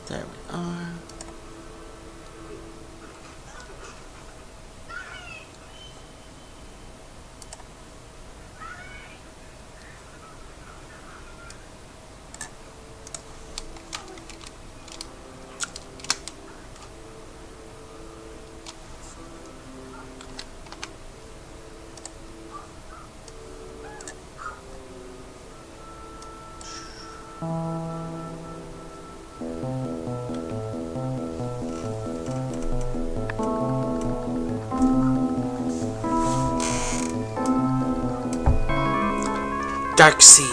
There we are. Darkseed.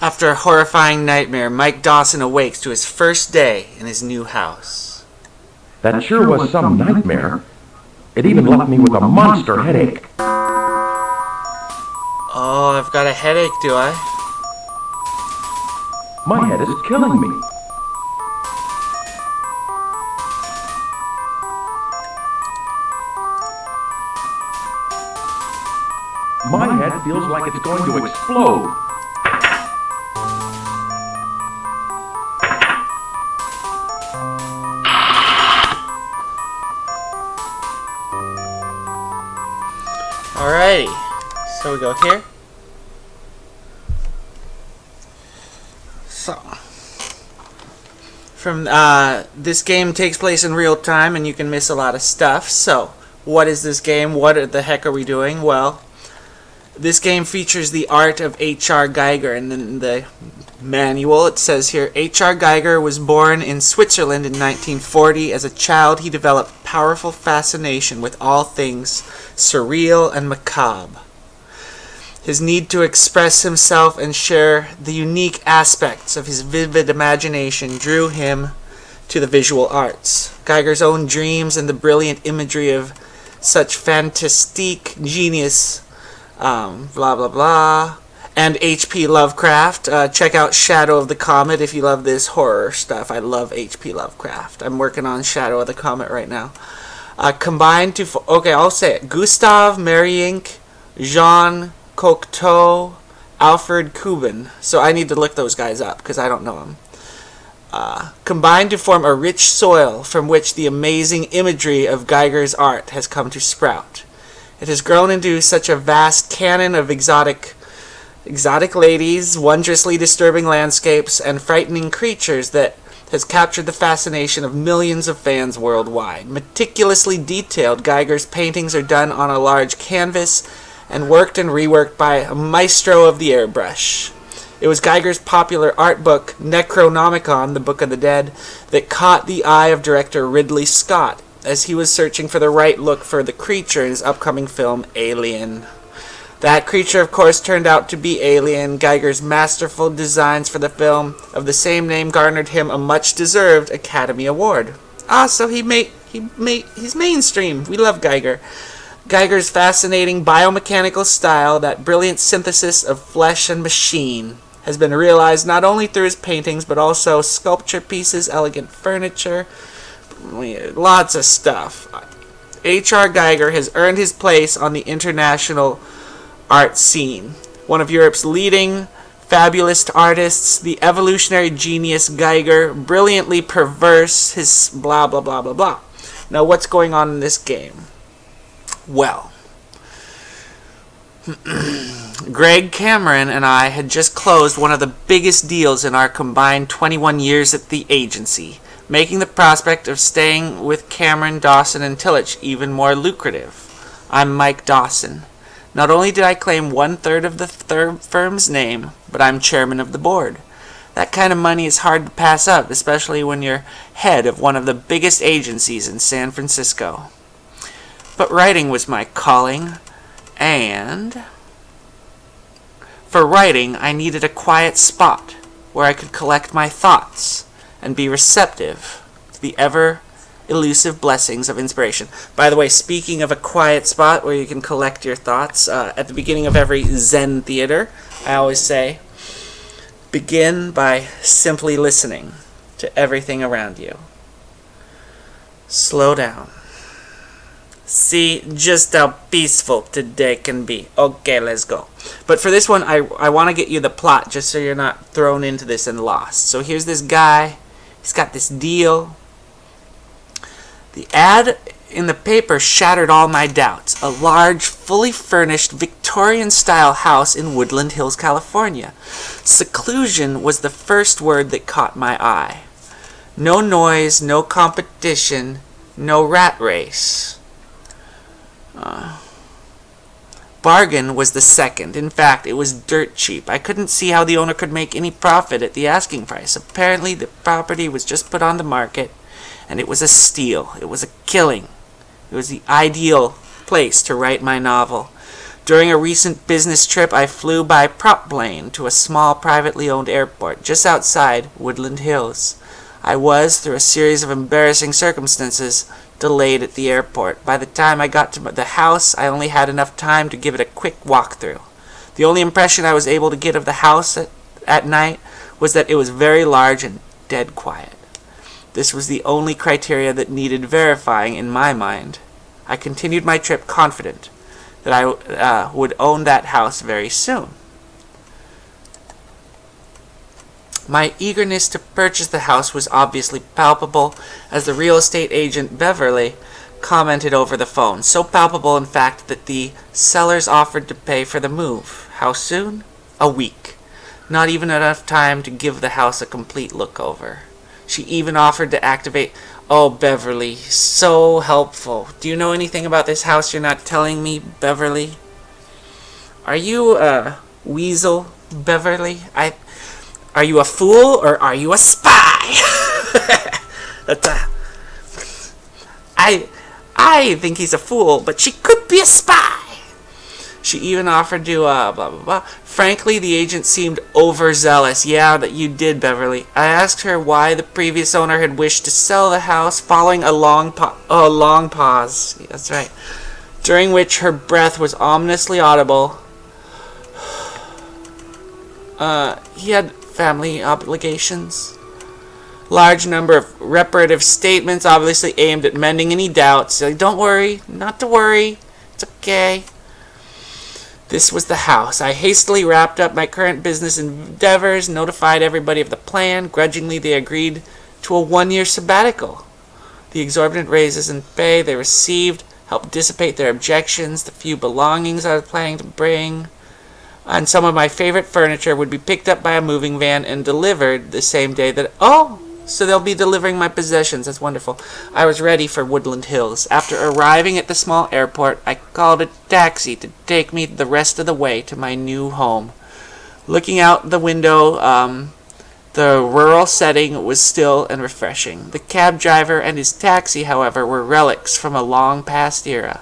After a horrifying nightmare, Mike Dawson awakes to his first day in his new house. That sure was some nightmare. It even left me with a monster headache. Oh, I've got a headache, do I? My head is killing me. My head feels like it's going to explode. Alrighty, so we go here. So, this game takes place in real time and you can miss a lot of stuff. So, what is this game? What the heck are we doing? Well, this game features the art of HR Giger, and in the manual it says here, HR Giger was born in Switzerland in 1940. As a child, he developed powerful fascination with all things surreal and macabre. His need to express himself and share the unique aspects of his vivid imagination drew him to the visual arts. Giger's own dreams and the brilliant imagery of such fantastique genius, blah blah blah, and H.P. Lovecraft. Check out Shadow of the Comet if you love this horror stuff. I love H.P. Lovecraft. I'm working on Shadow of the Comet right now. Combined to... Okay, I'll say it. Gustave Marienc, Jean Cocteau, Alfred Kubin. So I need to look those guys up because I don't know them. Combined to form a rich soil from which the amazing imagery of Giger's art has come to sprout. It has grown into such a vast canon of exotic ladies, wondrously disturbing landscapes, and frightening creatures that has captured the fascination of millions of fans worldwide. Meticulously detailed, Giger's paintings are done on a large canvas and worked and reworked by a maestro of the airbrush. It was Giger's popular art book, Necronomicon, the Book of the Dead, that caught the eye of director Ridley Scott as he was searching for the right look for the creature in his upcoming film, Alien. That creature, of course, turned out to be Alien. Giger's masterful designs for the film of the same name garnered him a much-deserved Academy Award. So he's mainstream. We love Giger. Giger's fascinating biomechanical style, that brilliant synthesis of flesh and machine, has been realized not only through his paintings, but also sculpture pieces, elegant furniture, lots of stuff. H.R. Giger has earned his place on the international art scene. One of Europe's leading fabulous artists, the evolutionary genius Giger, brilliantly perverse, his blah blah blah blah blah. Now what's going on in this game? Well, Greg Cameron and I had just closed one of the biggest deals in our combined 21 years at the agency, making the prospect of staying with Cameron, Dawson, and Tillich even more lucrative. I'm Mike Dawson. Not only did I claim 1/3 of the firm's name, but I'm chairman of the board. That kind of money is hard to pass up, especially when you're head of one of the biggest agencies in San Francisco. But writing was my calling, and for writing, I needed a quiet spot where I could collect my thoughts and be receptive to the ever-elusive blessings of inspiration. By the way, speaking of a quiet spot where you can collect your thoughts, at the beginning of every Zen Theatre, I always say, begin by simply listening to everything around you. Slow down. See just how peaceful today can be. Okay, let's go. But for this one, I want to get you the plot just so you're not thrown into this and lost. So here's this guy. He's got this deal. The ad in the paper shattered all my doubts. A large, fully furnished, Victorian-style house in Woodland Hills, California. Seclusion was the first word that caught my eye. No noise, no competition, no rat race. Bargain was the second. In fact, it was dirt cheap. I couldn't see how the owner could make any profit at the asking price. Apparently, the property was just put on the market, and it was a steal. It was a killing. It was the ideal place to write my novel. During a recent business trip, I flew by prop plane to a small privately owned airport just outside Woodland Hills. I was, through a series of embarrassing circumstances, delayed at the airport. By the time I got to the house, I only had enough time to give it a quick walkthrough. The only impression I was able to get of the house at night was that it was very large and dead quiet. This was the only criteria that needed verifying in my mind. I continued my trip confident that I would own that house very soon. My eagerness to purchase the house was obviously palpable, as the real estate agent Beverly commented over the phone. So palpable, in fact, that the sellers offered to pay for the move. How soon? A week. Not even enough time to give the house a complete look over. She even offered to activate... Oh, Beverly, so helpful. Do you know anything about this house you're not telling me, Beverly? Are you a weasel, Beverly? Are you a fool or are you a spy? I think he's a fool, but she could be a spy. She even offered to, blah, blah, blah. Frankly, the agent seemed overzealous. Yeah, that you did, Beverly. I asked her why the previous owner had wished to sell the house, following a long pause. That's right. During which her breath was ominously audible. He had family obligations. Large number of reparative statements, obviously aimed at mending any doubts. Like, don't worry, not to worry. It's okay. This was the house. I hastily wrapped up my current business endeavors, notified everybody of the plan. Grudgingly, they agreed to a 1-year sabbatical. The exorbitant raises in pay they received helped dissipate their objections. The few belongings I was planning to bring, and some of my favorite furniture, would be picked up by a moving van and delivered the same day that... Oh! So they'll be delivering my possessions. That's wonderful. I was ready for Woodland Hills. After arriving at the small airport, I called a taxi to take me the rest of the way to my new home. Looking out the window, the rural setting was still and refreshing. The cab driver and his taxi, however, were relics from a long past era.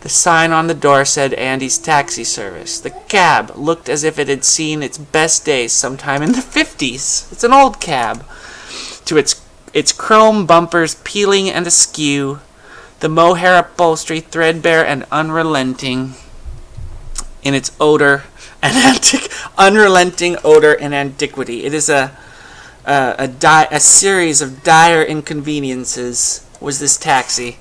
The sign on the door said Andy's Taxi Service. The cab looked as if it had seen its best days sometime in the 50s. It's an old cab. To its chrome bumpers peeling and askew, the mohair upholstery threadbare and unrelenting in its odor and unrelenting odor and antiquity. It is a series of dire inconveniences. Was this taxi?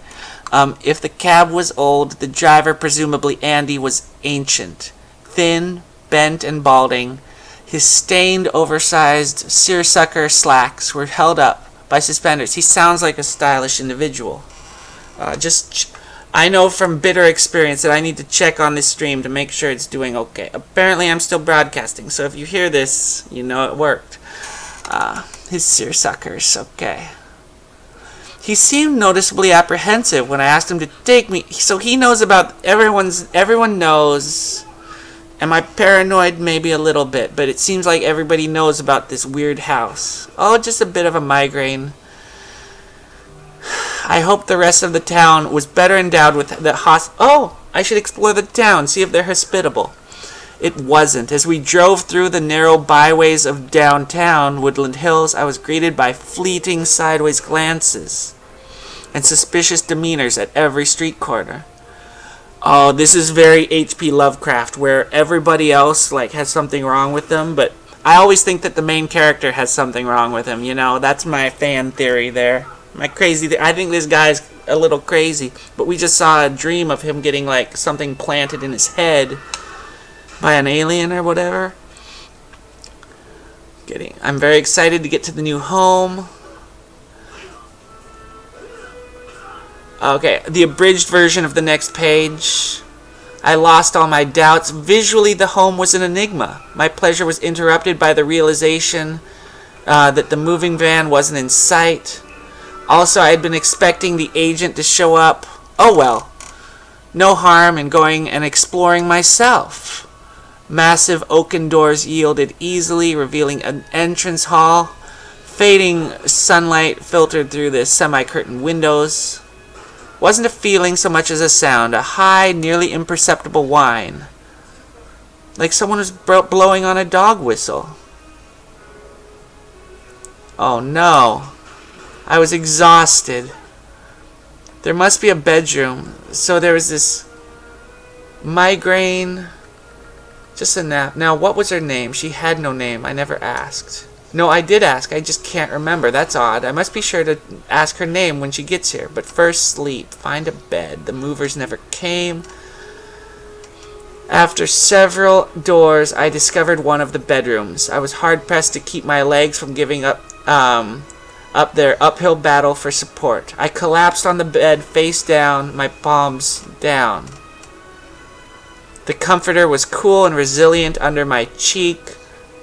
If the cab was old, the driver, presumably Andy, was ancient, thin, bent, and balding. His stained, oversized seersucker slacks were held up by suspenders. He sounds like a stylish individual. Just I know from bitter experience that I need to check on this stream to make sure it's doing okay. Apparently I'm still broadcasting, so if you hear this, you know it worked. His seersuckers, okay. He seemed noticeably apprehensive when I asked him to take me, so he knows about everyone knows. Am I paranoid? Maybe a little bit, but it seems like everybody knows about this weird house. Oh, just a bit of a migraine. I hope the rest of the town was better endowed with the Oh, I should explore the town, see if they're hospitable. It wasn't. As we drove through the narrow byways of downtown Woodland Hills, I was greeted by fleeting sideways glances and suspicious demeanors at every street corner. Oh, this is very H.P. Lovecraft, where everybody else has something wrong with them, but I always think that the main character has something wrong with him, That's my fan theory there. My crazy I think this guy's a little crazy, but we just saw a dream of him getting something planted in his head by an alien or whatever. I'm very excited to get to the new home. Okay, the abridged version of the next page. I lost all my doubts. Visually, the home was an enigma. My pleasure was interrupted by the realization that the moving van wasn't in sight. Also, I had been expecting the agent to show up. Oh well. No harm in going and exploring myself. Massive oaken doors yielded easily, revealing an entrance hall. Fading sunlight filtered through the semi-curtained windows. Wasn't a feeling so much as a sound, a high, nearly imperceptible whine. Like someone was blowing on a dog whistle. Oh no. I was exhausted. There must be a bedroom. So there was this migraine. Just a nap. Now, what was her name? She had no name. I never asked. No, I did ask. I just can't remember. That's odd. I must be sure to ask her name when she gets here. But first, sleep. Find a bed. The movers never came. After several doors, I discovered one of the bedrooms. I was hard-pressed to keep my legs from giving up their uphill battle for support. I collapsed on the bed, face down, my palms down. The comforter was cool and resilient under my cheek,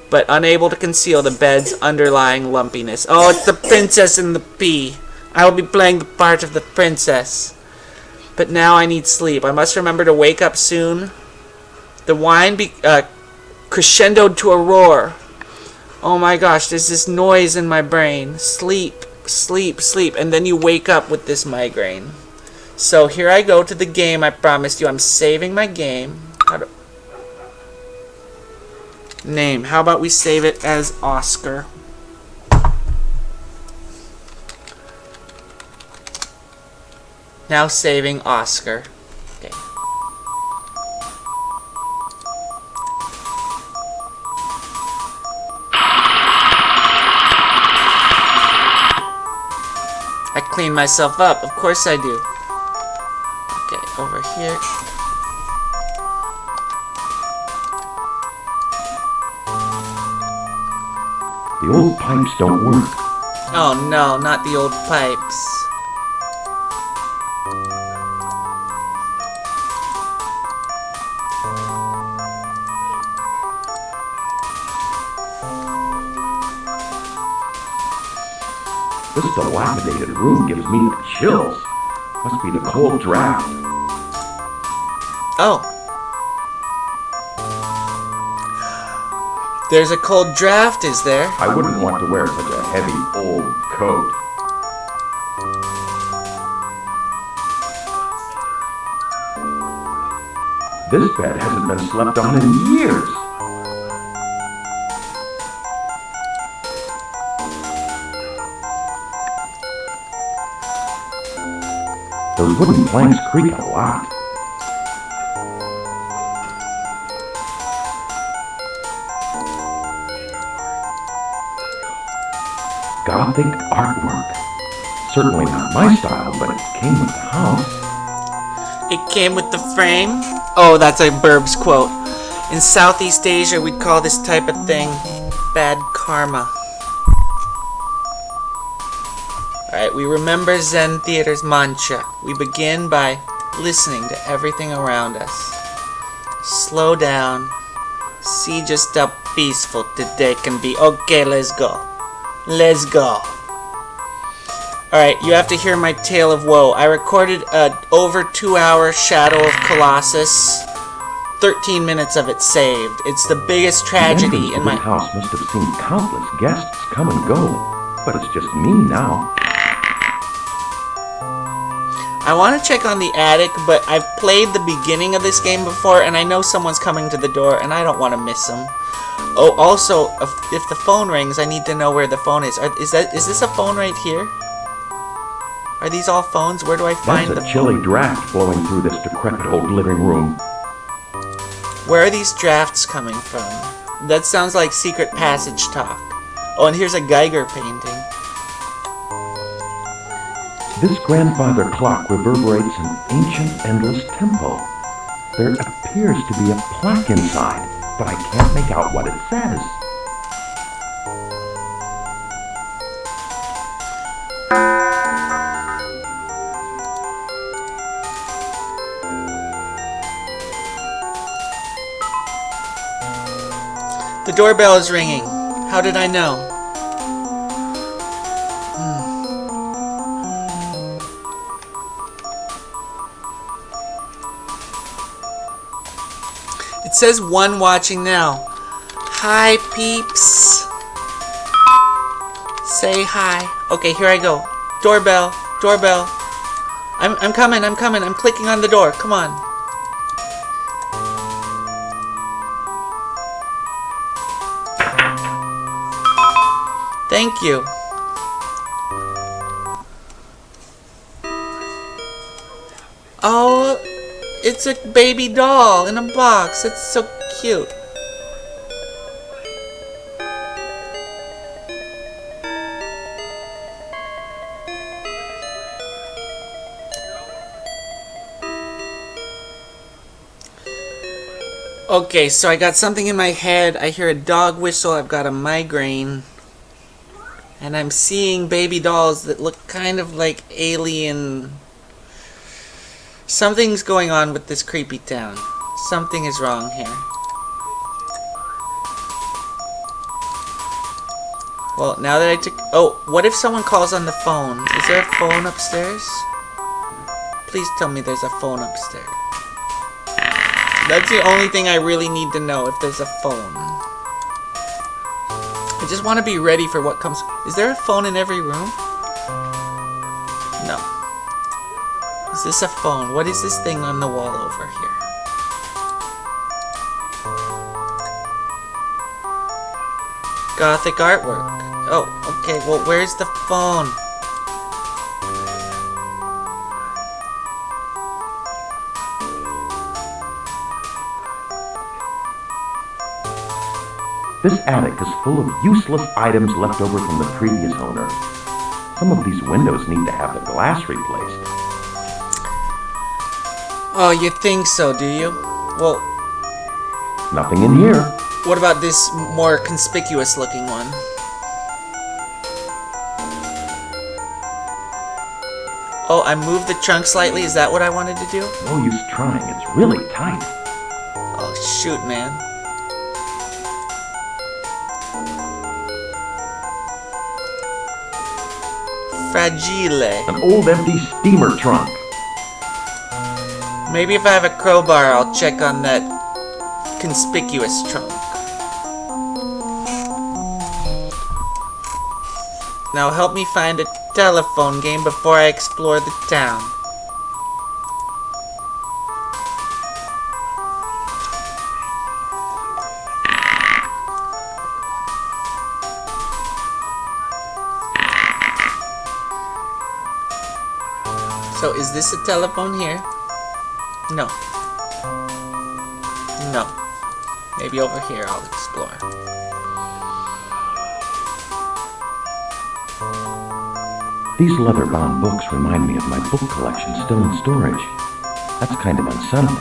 but unable to conceal the bed's underlying lumpiness. Oh, it's the princess in the pea. I will be playing the part of the princess. But now I need sleep. I must remember to wake up soon. The whine crescendoed to a roar. Oh my gosh, there's this noise in my brain. Sleep, sleep, sleep. And then you wake up with this migraine. So here I go to the game I promised you. I'm saving my game. Name. How about we save it as Oscar? Now saving Oscar. Okay. I clean myself up. Of course I do. Okay, over here. The old pipes don't work. Oh no, not the old pipes. This dilapidated room gives me the chills. Must be the cold draft. Oh. There's a cold draft, is there? I wouldn't want to wear such a heavy, old coat. This bed hasn't been slept on in years. Those wooden planks creak a lot. Gothic artwork. Certainly not my style, but it came with the house. It came with the frame? Oh, that's a Burbs quote. In Southeast Asia, we'd call this type of thing bad karma. Alright, we remember Zen Theatre's mantra. We begin by listening to everything around us. Slow down. See just how peaceful today can be. Okay, let's go. Let's go. Alright, you have to hear my tale of woe. I recorded a over 2-hour Shadow of Colossus. 13 minutes of it saved. It's the biggest tragedy in my house must have seen countless guests come and go, but it's just me now. I want to check on the attic, but I've played the beginning of this game before, and I know someone's coming to the door, and I don't want to miss them. Oh, also, if the phone rings, I need to know where the phone is. Is this a phone right here? Are these all phones? Where do I find the phone? That's a chilly draft blowing through this decrepit old living room. Where are these drafts coming from? That sounds like secret passage talk. Oh, and here's a Giger painting. This grandfather clock reverberates an ancient, endless tempo. There appears to be a plaque inside, but I can't make out what it says. The doorbell is ringing. How did I know? It says one watching now. Hi, peeps. Say hi. Okay, here I go. Doorbell. Doorbell. I'm coming. I'm coming. I'm clicking on the door. Come on. Thank you. Oh, it's a baby doll in a box. It's so cute. Okay, so I got something in my head. I hear a dog whistle. I've got a migraine. And I'm seeing baby dolls that look kind of like alien. Something's going on with this creepy town. Something is wrong here. Well, now that I took... Oh, what if someone calls on the phone? Is there a phone upstairs? Please tell me there's a phone upstairs. That's the only thing I really need to know, if there's a phone. I just want to be ready for what comes. Is there a phone in every room? No. Is this a phone? What is this thing on the wall over here? Gothic artwork. Oh, okay. Well, where's the phone? This attic is full of useless items left over from the previous owner. Some of these windows need to have the glass replaced. Oh, you think so, do you? Well... Nothing in here. What about this more conspicuous looking one? Oh, I moved the trunk slightly? Is that what I wanted to do? No use trying. It's really tight. Oh, shoot, man. Fragile. An old empty steamer trunk. Maybe if I have a crowbar, I'll check on that conspicuous trunk. Now help me find a telephone game before I explore the town. So is this a telephone here? No. No. Maybe over here I'll explore. These leather-bound books remind me of my book collection still in storage. That's kind of unsettling.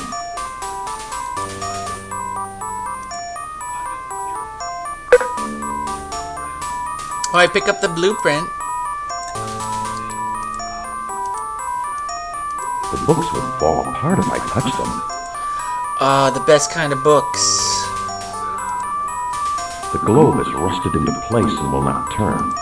Oh, I pick up the blueprint. The books would fall apart if I touched them. The best kind of books. The globe is rusted into place and will not turn.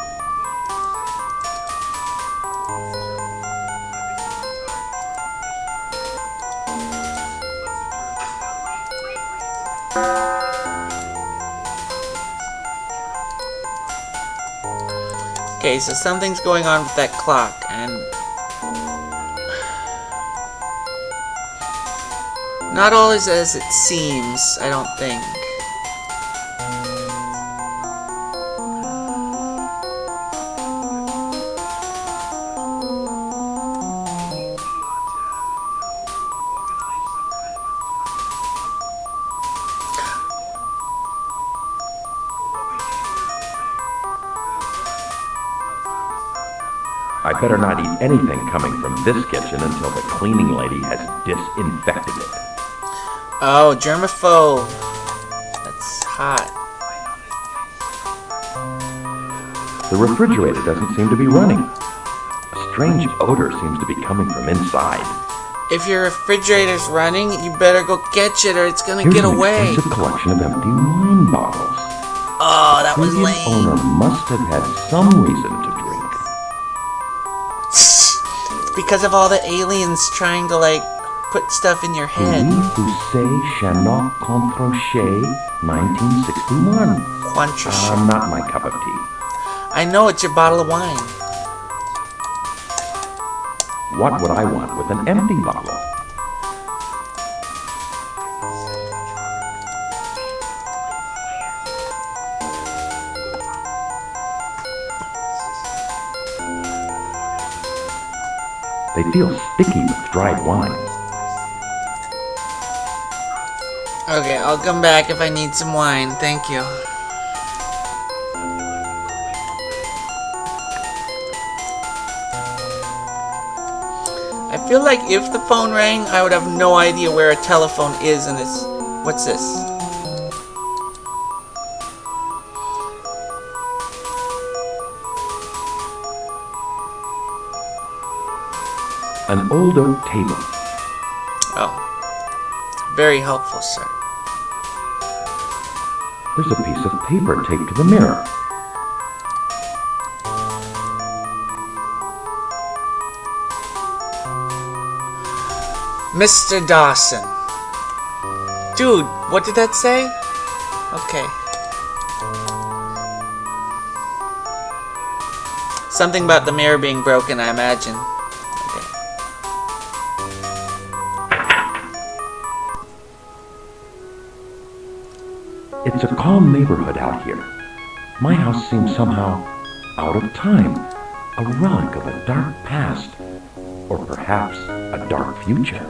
Okay, so something's going on with that clock, and not all is as it seems, I don't think. I better not eat anything coming from this kitchen until the cleaning lady has disinfected it. Oh, germaphobe. That's hot. The refrigerator doesn't seem to be running. A strange odor seems to be coming from inside. If your refrigerator's running, you better go catch it or it's gonna Here's get an away. expensive collection of empty wine bottles. Oh, that was Previous lame. owner must have had some reason to drink. Because of all the aliens trying to, like, put stuff in your head. Louis Foussé Chanot Controchet, 1961. Quantrashot. Not my cup of tea. I know, it's your bottle of wine. What would I want with an empty bottle? They feel sticky with dried wine. Okay, I'll come back if I need some wine. Thank you. I feel like if the phone rang, I would have no idea where a telephone is in this. What's this? An old oak table. Oh. Very helpful, sir. There's a piece of paper taped to the mirror. Mr. Dawson. Dude, what did that say? Okay. Something about the mirror being broken, I imagine. It's a calm neighborhood out here. My house seems somehow out of time, a relic of a dark past, or perhaps a dark future.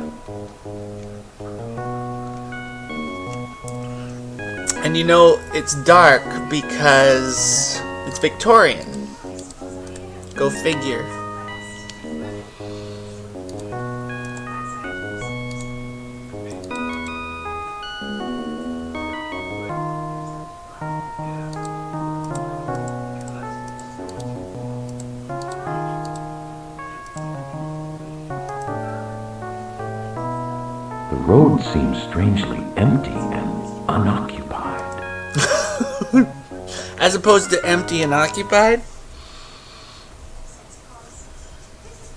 And you know, it's dark because it's Victorian. Go figure. The road seems strangely empty and unoccupied. As opposed to empty and occupied?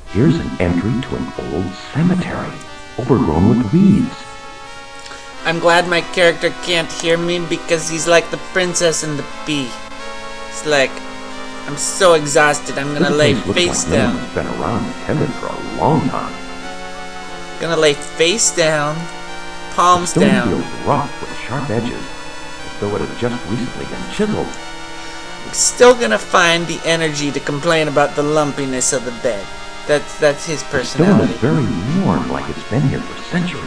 Here's an entry to an old cemetery, overgrown with weeds. I'm glad my character can't hear me because he's like the princess and the bee. It's like, I'm so exhausted, I'm gonna lay face down. It's been around and tended for a long time. Gonna lay face down, palms The stone down. feels rough with sharp edges, as though it had just recently been chiseled. I'm still gonna find the energy to complain about the lumpiness of the bed. That's his The stone personality. is very worn, like it's been here for centuries.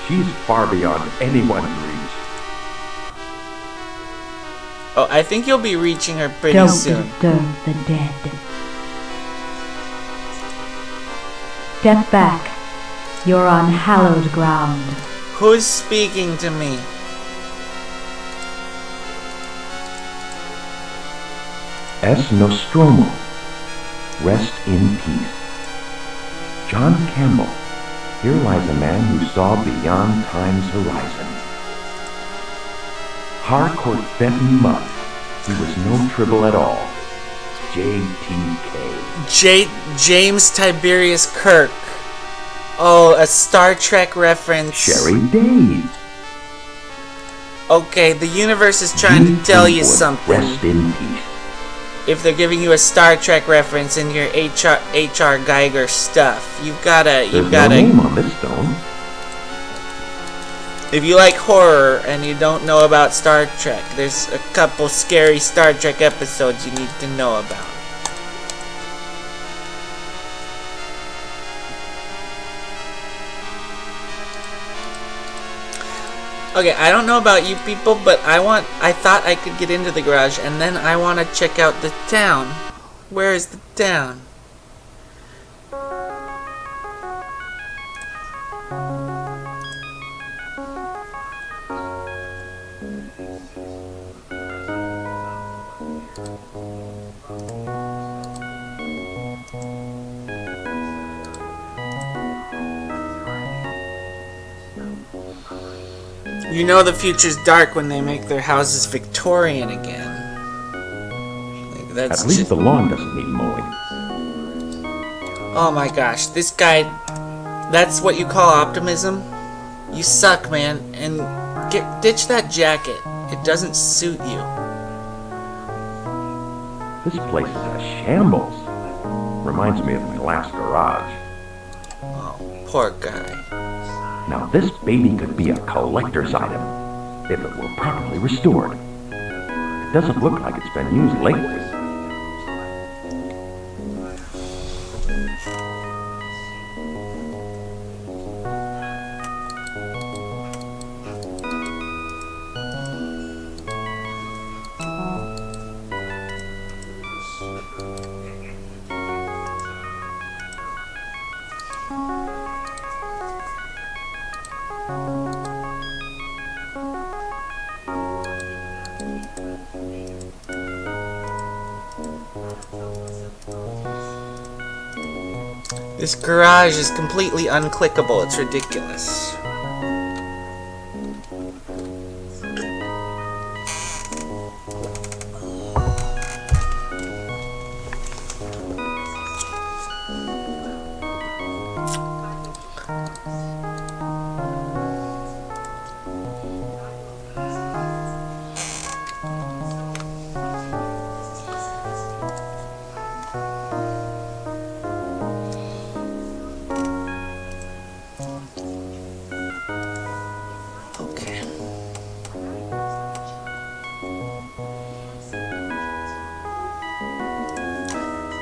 She's far beyond anyone's reach. Oh, I think you'll be reaching her pretty Don't soon. disturb the dead. Step back. You're on hallowed ground. Who's speaking to me? Es Nostromo. Rest in peace. John Campbell. Here lies a man who saw beyond time's horizon. Harcourt Benton Mudd. He was no tribble at all. JTK. James Tiberius Kirk. Oh, a Star Trek reference. Sherry Days. Okay, the universe is trying to tell you something. Rest in peace. If they're giving you a Star Trek reference in your HR Giger stuff, you've gotta. There's no name on this stone. If you like horror and you don't know about Star Trek, there's a couple scary Star Trek episodes you need to know about. Okay, I don't know about you people, but I thought I could get into the garage, and then I want to check out the town. Where is the town? You know the future's dark when they make their houses Victorian again. Like, that's At least the lawn doesn't need mowing. Oh my gosh, this guy... That's what you call optimism? You suck, man. And ditch that jacket. It doesn't suit you. This place is a shambles. Reminds me of my last garage. Oh, poor guy. Now this baby could be a collector's item, if it were properly restored. It doesn't look like it's been used lately. This garage is completely unclickable. It's ridiculous.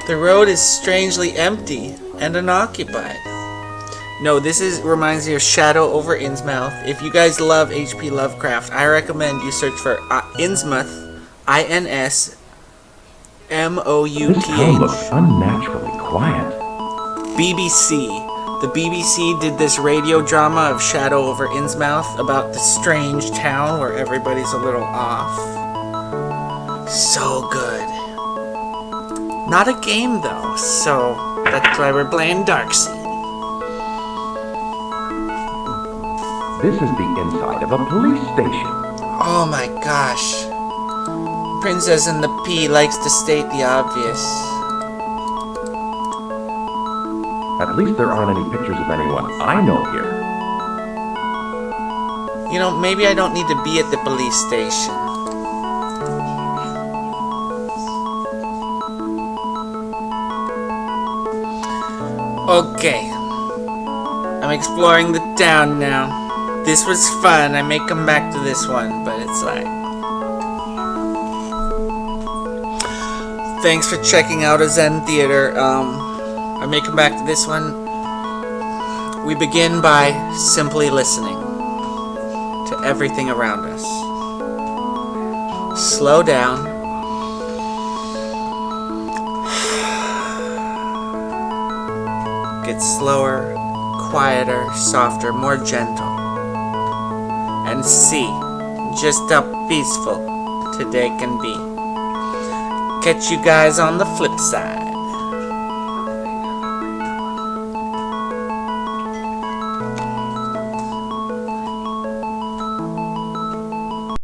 The road is strangely empty and unoccupied. No, reminds me of Shadow over Innsmouth. If you guys love H.P. Lovecraft, I recommend you search for Innsmouth, INSMOUTH. This town looks unnaturally quiet. BBC. The BBC did this radio drama of Shadow over Innsmouth about the strange town where everybody's a little off. So good. Not a game though, so that's why we're playing Darkseed. This is the inside of a police station. Oh my gosh. Princess and the Pea likes to state the obvious. At least there aren't any pictures of anyone I know here. You know, maybe I don't need to be at the police station. Okay. I'm exploring the town now. This was fun. I may come back to this one, but it's like... Thanks for checking out a Zen Theatre. I may come back to this one. We begin by simply listening to everything around us. Slow down. Get slower, quieter, softer, more gentle. And see just how peaceful today can be. Catch you guys on the flip side.